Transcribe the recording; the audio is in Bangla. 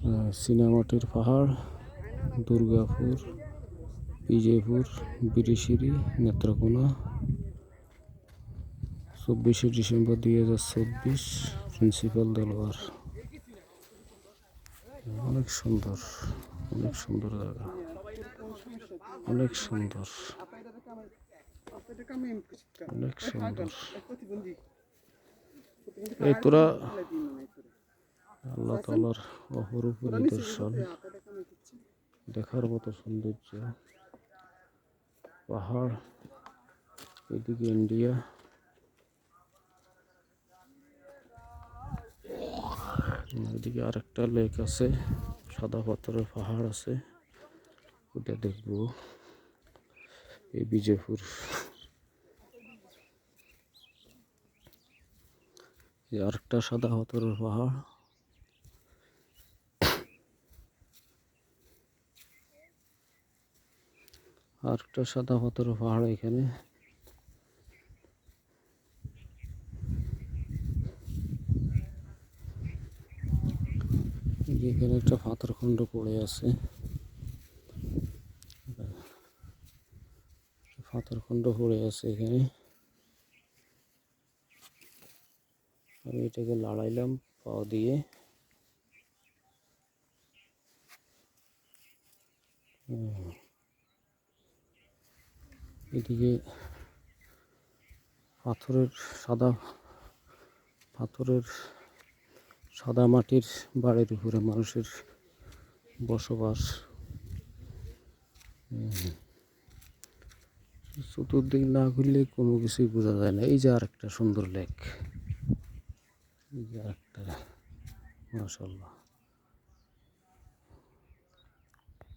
চীনামাটির পাহাড়, দুর্গাপুর, বিজয়পুর, বিরিশিরি, নেত্রকোনা। 24শে ডিসেম্বর 2024। প্রিন্সিপাল দেলোয়ার। অনেক সুন্দর, অনেক সুন্দর জায়গা, অনেক সুন্দর, অনেক সুন্দর। এই তোরা আল্লাহ তাআলার অপরূপ নিদর্শন, দেখার মতো সৌন্দর্য। পাহাড়, এদিকে ইন্ডিয়া, এদিকে আরেকটা লেক আছে, সাদা পাথরের পাহাড় আছে, ওটা দেখবো। এই বিজয়পুর, আরেকটা সাদা পাথরের পাহাড়। আরেকটা সাদা পাথরের পাহাড় এখানে। এখানে একটা পাথরখণ্ড পড়ে আছে, পাথরখণ্ড পড়ে আছে এখানে। আমি এটাকে লাড়াইলাম পা দিয়ে। এদিকে পাথরের সাদা মাটির বাড়ির উপরে মানুষের বসবাস। চতুর্দিক না ঘুরলে কোনো কিছুই বোঝা যায় না। এই যে আরেকটা সুন্দর লেক, এই যে আরেকটা, মাশাআল্লাহ।